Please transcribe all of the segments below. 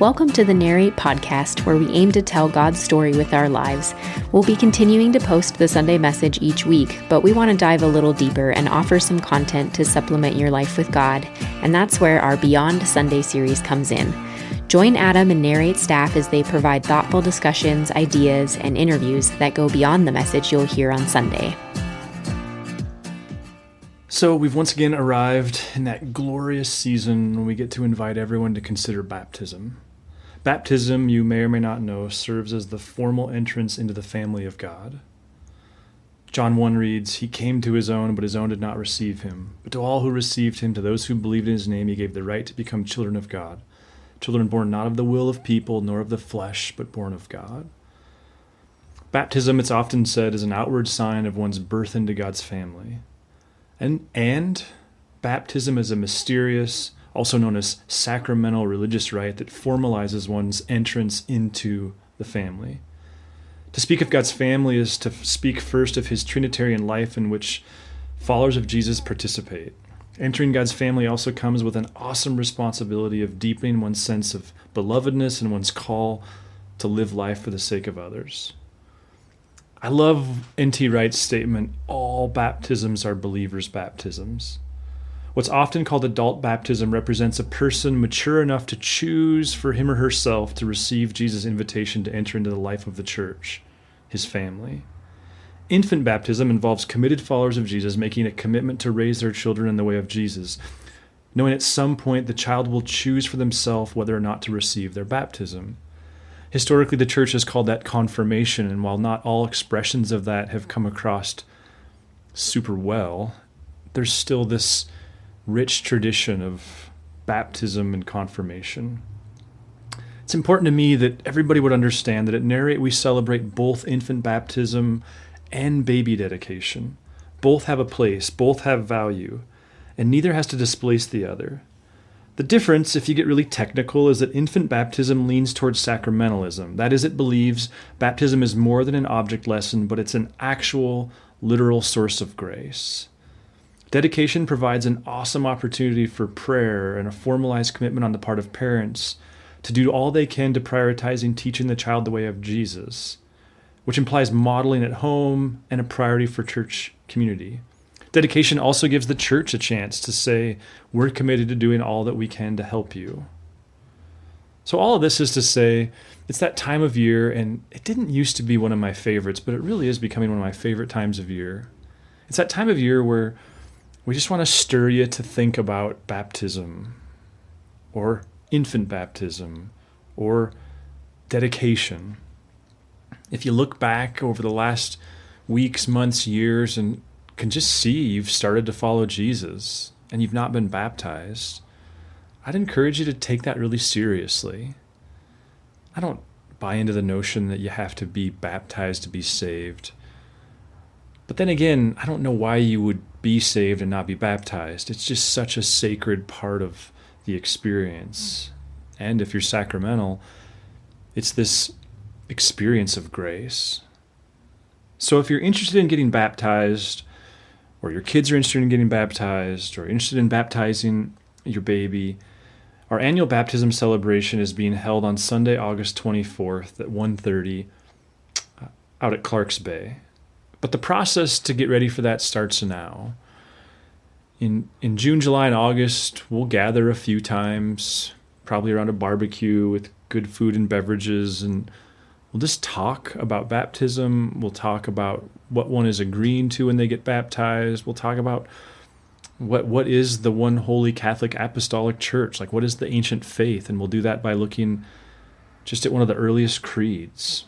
Welcome to the Narrate podcast, where we aim to tell God's story with our lives. We'll be continuing to post the Sunday message each week, but we want to dive a little deeper and offer some content to supplement your life with God, and that's where our Beyond Sunday series comes in. Join Adam and Narrate staff as they provide thoughtful discussions, ideas, and interviews that go beyond the message you'll hear on Sunday. So we've once again arrived in that glorious season when we get to invite everyone to consider baptism. Baptism, you may or may not know, serves as the formal entrance into the family of God. John 1 reads, "He came to his own, but his own did not receive him. But to all who received him, to those who believed in his name, he gave the right to become children of God. Children born not of the will of people, nor of the flesh, but born of God." Baptism, it's often said, is an outward sign of one's birth into God's family. And baptism is a mysterious, also known as sacramental religious rite that formalizes one's entrance into the family. To speak of God's family is to speak first of his Trinitarian life in which followers of Jesus participate. Entering God's family also comes with an awesome responsibility of deepening one's sense of belovedness and one's call to live life for the sake of others. I love N.T. Wright's statement, all baptisms are believers' baptisms. What's often called adult baptism represents a person mature enough to choose for him or herself to receive Jesus' invitation to enter into the life of the church, his family. Infant baptism involves committed followers of Jesus making a commitment to raise their children in the way of Jesus, knowing at some point the child will choose for themselves whether or not to receive their baptism. Historically, the church has called that confirmation, and while not all expressions of that have come across super well, there's still this rich tradition of baptism and confirmation. It's important to me that everybody would understand that at Narrate we celebrate both infant baptism and baby dedication. Both have a place, both have value, and neither has to displace the other. The difference, if you get really technical, is that infant baptism leans towards sacramentalism. That is, it believes baptism is more than an object lesson, but it's an actual, literal source of grace. Dedication provides an awesome opportunity for prayer and a formalized commitment on the part of parents to do all they can to prioritizing teaching the child the way of Jesus, which implies modeling at home and a priority for church community. Dedication also gives the church a chance to say, we're committed to doing all that we can to help you. So all of this is to say, it's that time of year, and it didn't used to be one of my favorites, but it really is becoming one of my favorite times of year. It's that time of year where we just want to stir you to think about baptism, or infant baptism, or dedication. If you look back over the last weeks, months, years, and can just see you've started to follow Jesus, and you've not been baptized, I'd encourage you to take that really seriously. I don't buy into the notion that you have to be baptized to be saved. But then again, I don't know why you would be saved and not be baptized. It's just such a sacred part of the experience. And if you're sacramental, it's this experience of grace. So if you're interested in getting baptized, or your kids are interested in getting baptized, or interested in baptizing your baby, our annual baptism celebration is being held on Sunday, August 24th at 1:30 out at Clarks Bay. But the process to get ready for that starts now. In June, July, and August, we'll gather a few times, probably around a barbecue with good food and beverages, and we'll just talk about baptism. We'll talk about what one is agreeing to when they get baptized. We'll talk about what is the one holy Catholic Apostolic Church, like what is the ancient faith, and we'll do that by looking just at one of the earliest creeds.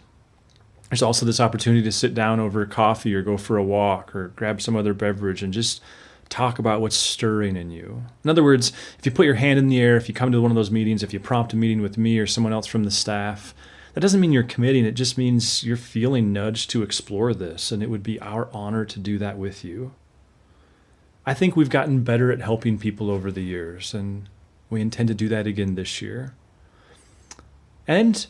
There's also this opportunity to sit down over coffee or go for a walk or grab some other beverage and just talk about what's stirring in you. In other words, if you put your hand in the air, if you come to one of those meetings, if you prompt a meeting with me or someone else from the staff, that doesn't mean you're committing. It just means you're feeling nudged to explore this, and it would be our honor to do that with you. I think we've gotten better at helping people over the years, and we intend to do that again this year. And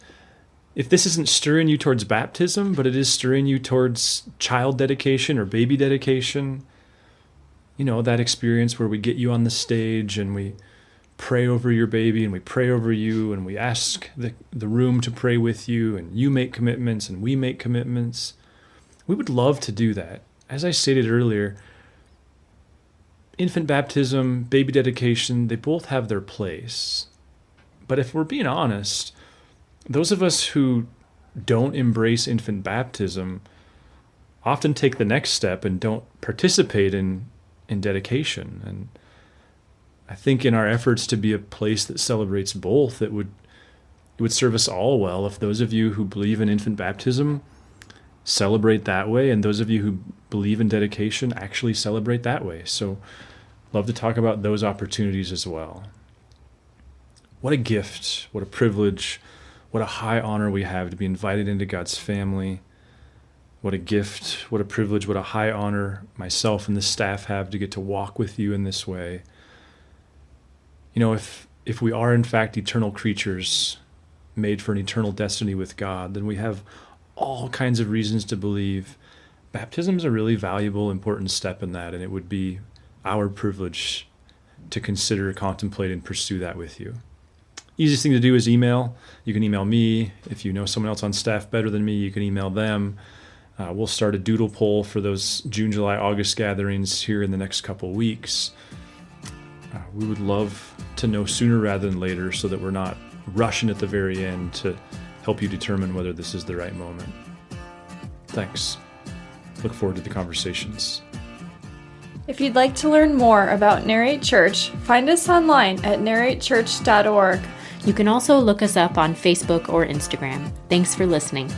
if this isn't stirring you towards baptism, but it is stirring you towards child dedication or baby dedication, you know, that experience where we get you on the stage and we pray over your baby and we pray over you and we ask the room to pray with you and you make commitments and we make commitments. We would love to do that. As I stated earlier, infant baptism, baby dedication, they both have their place. But if we're being honest, those of us who don't embrace infant baptism often take the next step and don't participate in dedication. And I think in our efforts to be a place that celebrates both, it would serve us all well if those of you who believe in infant baptism celebrate that way, and those of you who believe in dedication actually celebrate that way. So love to talk about those opportunities as well. What a gift, what a privilege, what a high honor we have to be invited into God's family. What a gift, what a privilege, what a high honor myself and the staff have to get to walk with you in this way. You know, if we are in fact eternal creatures made for an eternal destiny with God, then we have all kinds of reasons to believe baptism is a really valuable, important step in that, and it would be our privilege to consider, contemplate, and pursue that with you. Easiest thing to do is email. You can email me. If you know someone else on staff better than me, you can email them. We'll start a doodle poll for those June, July, August gatherings here in the next couple of weeks. We would love to know sooner rather than later so that we're not rushing at the very end to help you determine whether this is the right moment. Thanks. Look forward to the conversations. If you'd like to learn more about Narrate Church, find us online at narratechurch.org. You can also look us up on Facebook or Instagram. Thanks for listening.